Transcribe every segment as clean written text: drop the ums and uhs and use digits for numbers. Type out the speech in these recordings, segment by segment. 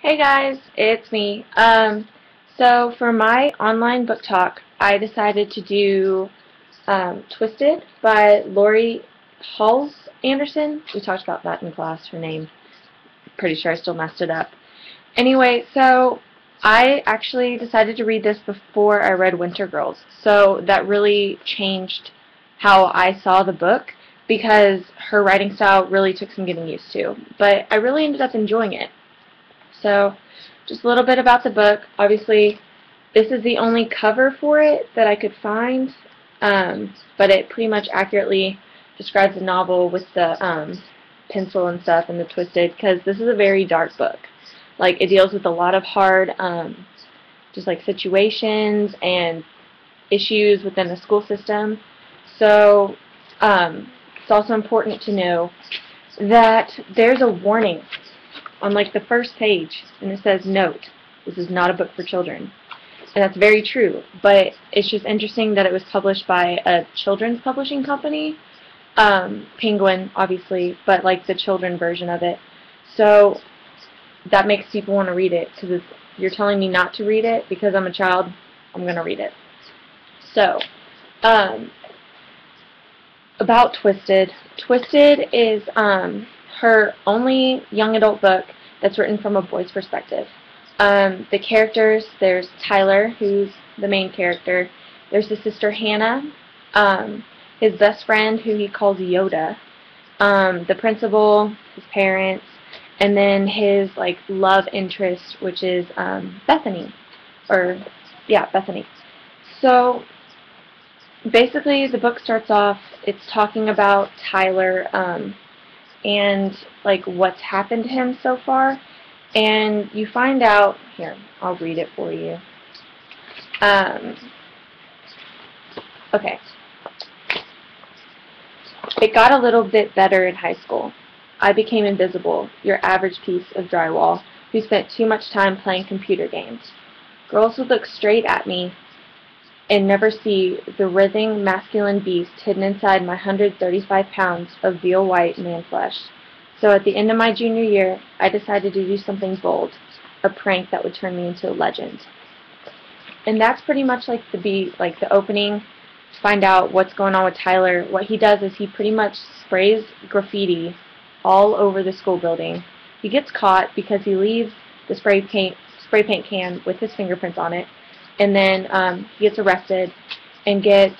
Hey guys, it's me. So for my online book talk, I decided to do Twisted by Laurie Halse Anderson. We talked about that in class, her name. Pretty sure I still messed it up. Anyway, so I actually decided to read this before I read Winter Girls. So that really changed how I saw the book because her writing style really took some getting used to. But I really ended up enjoying it. So, just a little bit about the book. Obviously, this is the only cover for it that I could find, but it pretty much accurately describes the novel with the pencil and stuff and the twisted, because this is a very dark book. Like, it deals with a lot of hard, just like situations and issues within the school system. So, it's also important to know that there's a warning on like the first page, and it says, "Note, this is not a book for children." And that's very true, but it's just interesting that it was published by a children's publishing company, Penguin, obviously, but like the children version of it. So that makes people want to read it, because you're telling me not to read it because I'm a child, I'm going to read it. So, about Twisted. Twisted is her only young adult book that's written from a boy's perspective. The characters, there's Tyler, who's the main character. There's his sister Hannah, his best friend, who he calls Yoda, the principal, his parents, and then his like love interest, which is Bethany, or yeah, Bethany. So basically, the book starts off, it's talking about Tyler and like what's happened to him so far, and you find out, here, I'll read it for you. Okay. It got a little bit better in high school. I became invisible, your average piece of drywall, who spent too much time playing computer games. Girls would look straight at me and never see the writhing masculine beast hidden inside my 135 pounds of veal white man flesh. So at the end of my junior year, I decided to do something bold, a prank that would turn me into a legend. And that's pretty much like the opening. To find out what's going on with Tyler, what he does is he pretty much sprays graffiti all over the school building. He gets caught because he leaves the spray paint can with his fingerprints on it, and then he gets arrested and gets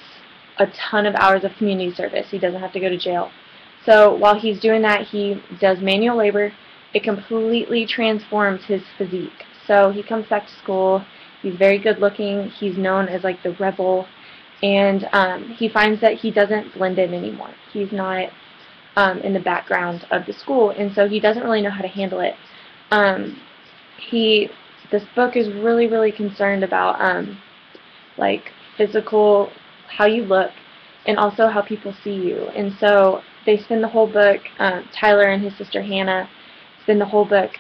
a ton of hours of community service. He doesn't have to go to jail. So while he's doing that, he does manual labor. It completely transforms his physique. So he comes back to school. He's very good looking. He's known as like the rebel, and he finds that he doesn't blend in anymore. He's not in the background of the school, and so he doesn't really know how to handle it. This book is really concerned about like physical, how you look, and also how people see you. And so they spend the whole book, Tyler and his sister Hannah spend the whole book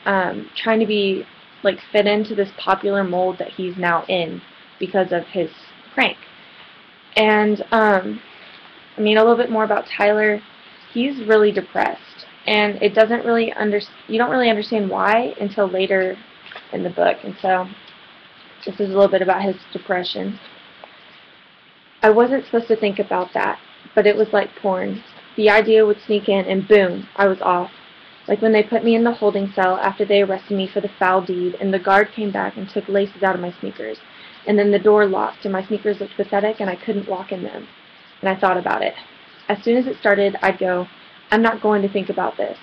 trying to be like fit into this popular mold that he's now in because of his prank. And I mean, a little bit more about Tyler. He's really depressed, and it doesn't really you don't really understand why until later in the book. And so this is a little bit about his depression. I wasn't supposed to think about that, but it was like porn. The idea would sneak in, and boom, I was off. Like when they put me in the holding cell after they arrested me for the foul deed, and the guard came back and took laces out of my sneakers. And then the door locked, and my sneakers looked pathetic, and I couldn't walk in them. And I thought about it. As soon as it started, I'd go, I'm not going to think about this.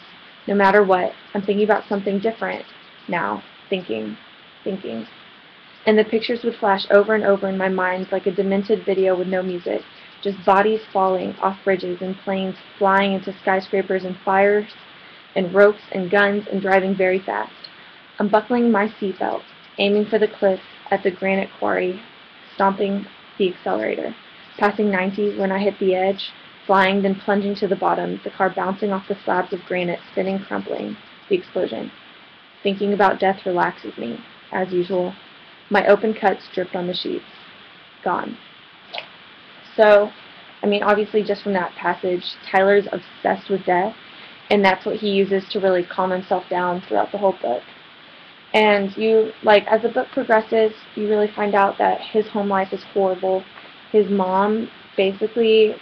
No matter what, I'm thinking about something different now. Thinking. And the pictures would flash over and over in my mind like a demented video with no music. Just bodies falling off bridges and planes flying into skyscrapers and fires and ropes and guns and driving very fast. Unbuckling my seatbelt, aiming for the cliff at the granite quarry, stomping the accelerator. Passing 90 when I hit the edge, flying, then plunging to the bottom, the car bouncing off the slabs of granite, spinning, crumpling, the explosion. Thinking about death relaxes me, as usual. My open cuts dripped on the sheets. Gone. So, I mean, obviously just from that passage, Tyler's obsessed with death, and that's what he uses to really calm himself down throughout the whole book. And you, like, as the book progresses, you really find out that his home life is horrible. His mom basically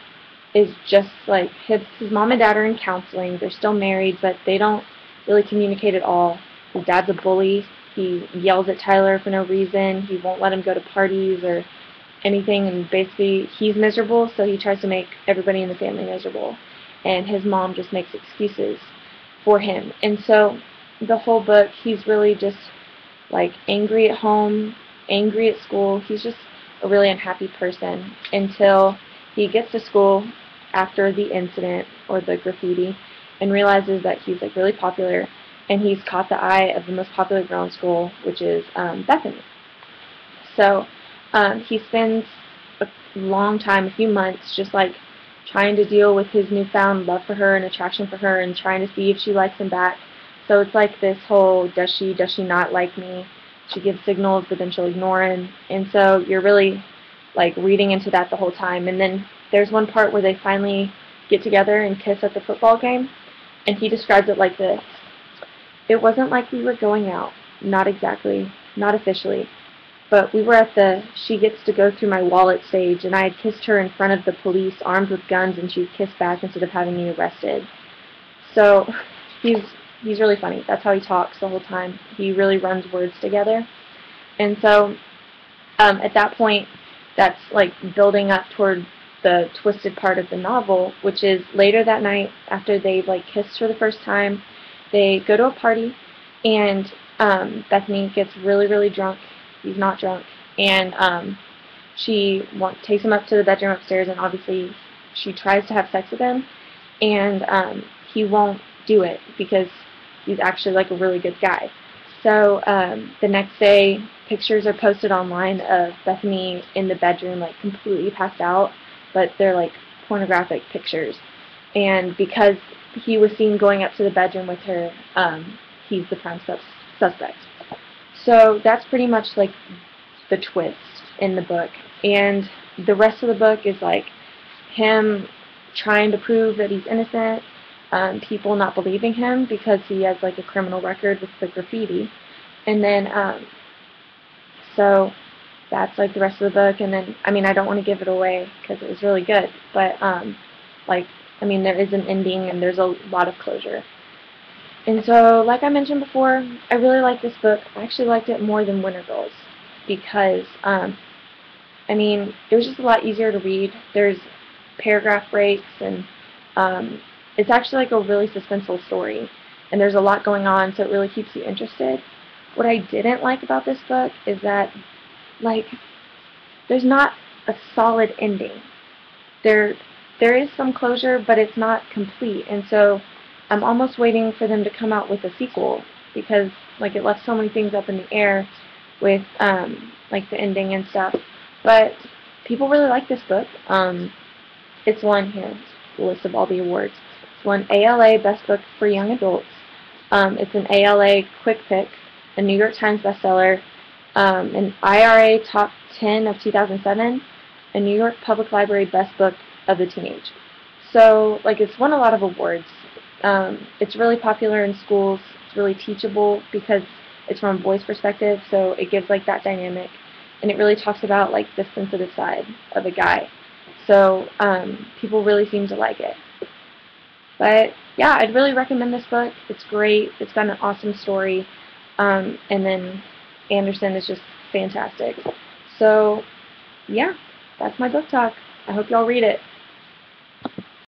is just like, his mom and dad are in counseling. They're still married, but they don't really communicate at all. His dad's a bully. He yells at Tyler for no reason. He won't let him go to parties or anything, and basically he's miserable, so he tries to make everybody in the family miserable. And his mom just makes excuses for him. And so the whole book, he's really just like angry at home, angry at school. He's just a really unhappy person until he gets to school after the incident or the graffiti and realizes that he's like really popular, and he's caught the eye of the most popular girl in school, which is Bethany. So he spends a long time, a few months, just like trying to deal with his newfound love for her and attraction for her, and trying to see if she likes him back. So it's like this whole, does she not like me? She gives signals, but then she'll ignore him. And so you're really like reading into that the whole time. And then there's one part where they finally get together and kiss at the football game, and he describes it like this: "It wasn't like we were going out, not exactly, not officially, but we were at the 'she gets to go through my wallet' stage, and I had kissed her in front of the police armed with guns, and she'd kissed back instead of having me arrested." So he's really funny. That's how he talks the whole time. He really runs words together. And so at that point, that's like building up toward the twisted part of the novel, which is later that night after they've like kissed for the first time, they go to a party, and Bethany gets really, really drunk. He's not drunk, and she takes him up to the bedroom upstairs, and obviously she tries to have sex with him, and he won't do it because he's actually like a really good guy. So the next day, pictures are posted online of Bethany in the bedroom, like completely passed out, but they're like pornographic pictures. And because he was seen going up to the bedroom with her, he's the prime suspect. So that's pretty much like the twist in the book. And the rest of the book is like him trying to prove that he's innocent, people not believing him because he has like a criminal record with the graffiti. And then, so that's like the rest of the book. And then, I mean, I don't want to give it away because it was really good, but like, I mean, there is an ending and there's a lot of closure. And so, like I mentioned before, I really like this book. I actually liked it more than Winter Girls because, I mean, it was just a lot easier to read. There's paragraph breaks, and it's actually like a really suspenseful story, and there's a lot going on, so it really keeps you interested. What I didn't like about this book is that, like, there's not a solid ending. There is some closure, but it's not complete, and so I'm almost waiting for them to come out with a sequel because, like, it left so many things up in the air with, like, the ending and stuff. But people really like this book. It's won here, the list of all the awards. It's won ALA Best Book for Young Adults. It's an ALA Quick Pick, a New York Times bestseller, an IRA Top 10 of 2007, a New York Public Library Best Book of the Teenage. So, like, it's won a lot of awards. It's really popular in schools. It's really teachable because it's from a boy's perspective, so it gives, like, that dynamic. And it really talks about, like, the sensitive side of a guy. So people really seem to like it. But yeah, I'd really recommend this book. It's great. It's got an awesome story. And then Anderson is just fantastic. So yeah, that's my book talk. I hope y'all read it.